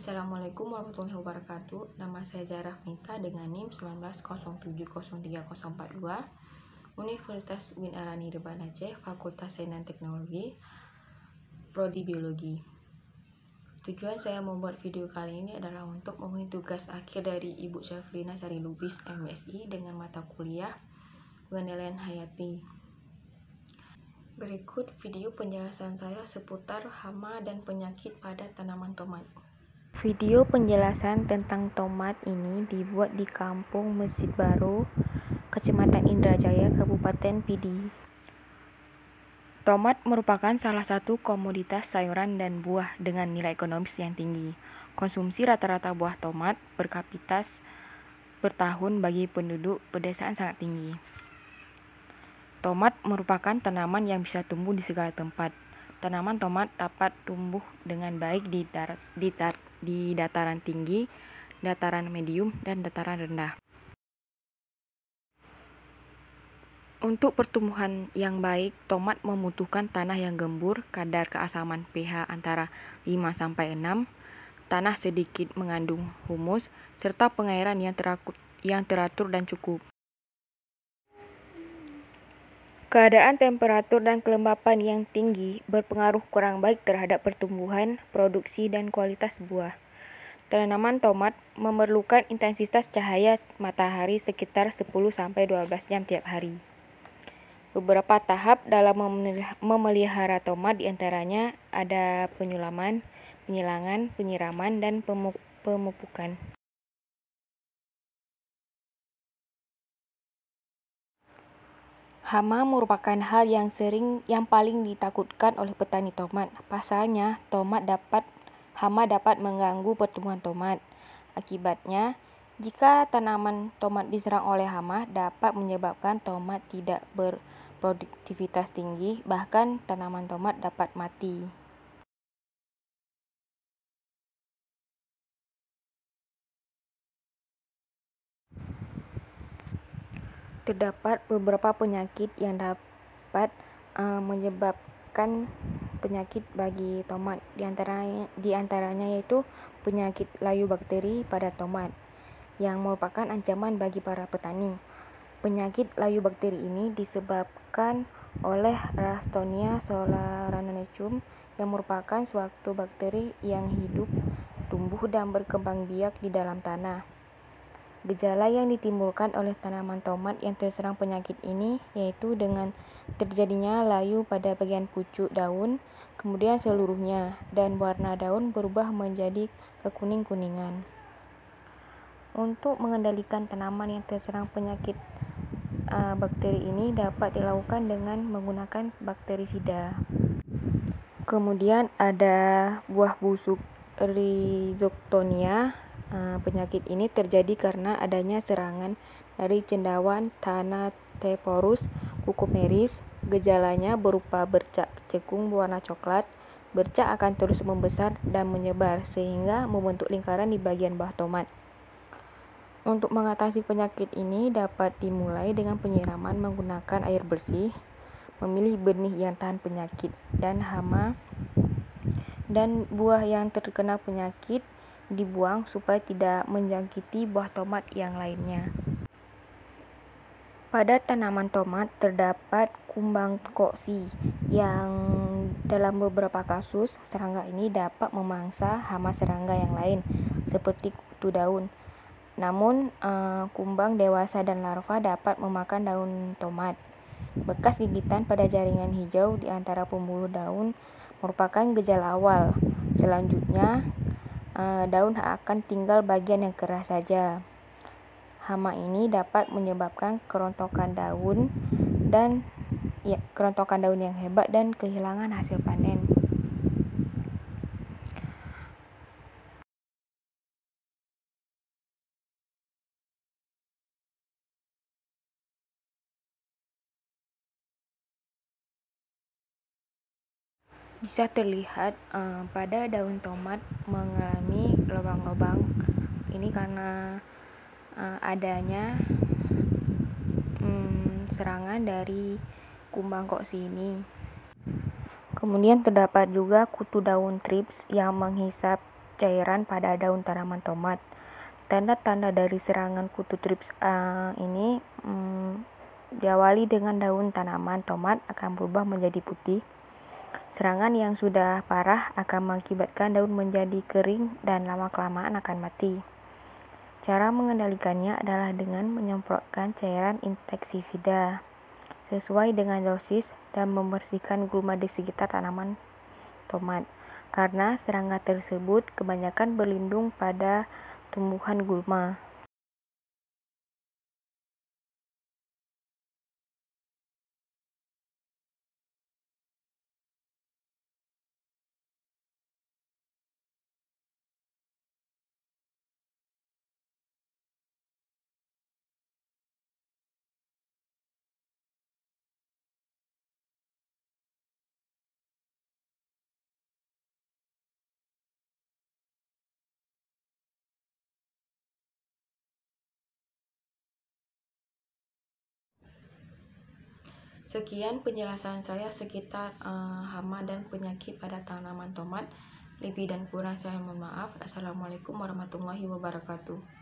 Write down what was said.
Assalamualaikum warahmatullahi wabarakatuh. Nama saya Zarah Mita dengan NIM 1907030442, Universitas Win Arani de Banda Aceh, Fakultas Sains dan Teknologi, Prodi Biologi. Tujuan saya membuat video kali ini adalah untuk memenuhi tugas akhir dari Ibu Syafrina Sari Lubis, MSI, dengan mata kuliah pengendalian hayati. Berikut video penjelasan saya seputar hama dan penyakit pada tanaman tomat. Video penjelasan tentang tomat ini dibuat di Kampung Masjid Baru, Kecamatan Indrajaya, Kabupaten Pidi. Tomat merupakan salah satu komoditas sayuran dan buah dengan nilai ekonomis yang tinggi. Konsumsi rata-rata buah tomat per kapita per tahun bagi penduduk pedesaan sangat tinggi. Tomat merupakan tanaman yang bisa tumbuh di segala tempat. Tanaman tomat dapat tumbuh dengan baik di dataran tinggi, dataran medium, dan dataran rendah. Untuk pertumbuhan yang baik, tomat membutuhkan tanah yang gembur, kadar keasaman pH antara 5-6, tanah sedikit mengandung humus, serta pengairan yang teratur dan cukup. Keadaan temperatur dan kelembapan yang tinggi berpengaruh kurang baik terhadap pertumbuhan, produksi, dan kualitas buah. Tanaman tomat memerlukan intensitas cahaya matahari sekitar 10-12 jam tiap hari. Beberapa tahap dalam memelihara tomat diantaranya ada penyulaman, penyilangan, penyiraman, dan pemupukan. Hama merupakan hal yang paling ditakutkan oleh petani tomat. Pasalnya, hama dapat mengganggu pertumbuhan tomat. Akibatnya, jika tanaman tomat diserang oleh hama, dapat menyebabkan tomat tidak berproduktivitas tinggi, bahkan tanaman tomat dapat mati. Terdapat beberapa penyakit yang dapat menyebabkan penyakit bagi tomat. Di antaranya yaitu penyakit layu bakteri pada tomat yang merupakan ancaman bagi para petani. Penyakit layu bakteri ini disebabkan oleh Ralstonia solanaceum yang merupakan suatu bakteri yang hidup, tumbuh, dan berkembang biak di dalam tanah. Gejala yang ditimbulkan oleh tanaman tomat yang terserang penyakit ini yaitu dengan terjadinya layu pada bagian pucuk daun, kemudian seluruhnya, dan warna daun berubah menjadi kekuning-kuningan. Untuk mengendalikan tanaman yang terserang penyakit bakteri ini dapat dilakukan dengan menggunakan bakterisida. Kemudian ada buah busuk Rhizoctonia. Penyakit ini terjadi karena adanya serangan dari cendawan Thanatephorus cucumeris. Gejalanya berupa bercak cekung berwarna coklat. Bercak akan terus membesar dan menyebar sehingga membentuk lingkaran di bagian bawah tomat. Untuk mengatasi penyakit ini dapat dimulai dengan penyiraman menggunakan air bersih, memilih benih yang tahan penyakit dan hama, dan buah yang terkena penyakit dibuang supaya tidak menjangkiti buah tomat yang lainnya. Pada tanaman tomat terdapat kumbang koksi yang dalam beberapa kasus serangga ini dapat memangsa hama serangga yang lain seperti kutu daun. Namun kumbang dewasa dan larva dapat memakan daun tomat. Bekas gigitan pada jaringan hijau di antara pembuluh daun merupakan gejala awal. Selanjutnya, daun akan tinggal bagian yang keras saja. Hama ini dapat menyebabkan kerontokan daun yang hebat dan kehilangan hasil panen. Bisa terlihat pada daun tomat mengalami lubang-lubang. Ini karena adanya serangan dari kumbang koksi ini. Kemudian terdapat juga kutu daun thrips yang menghisap cairan pada daun tanaman tomat. Tanda-tanda dari serangan kutu trips ini diawali dengan daun tanaman tomat akan berubah menjadi putih. Serangan yang sudah parah akan mengakibatkan daun menjadi kering dan lama-kelamaan akan mati. Cara mengendalikannya adalah dengan menyemprotkan cairan insektisida sesuai dengan dosis dan membersihkan gulma di sekitar tanaman tomat, karena serangga tersebut kebanyakan berlindung pada tumbuhan gulma. Sekian penjelasan saya sekitar hama dan penyakit pada tanaman tomat. Lebih dan kurang saya mohon maaf. Assalamualaikum warahmatullahi wabarakatuh.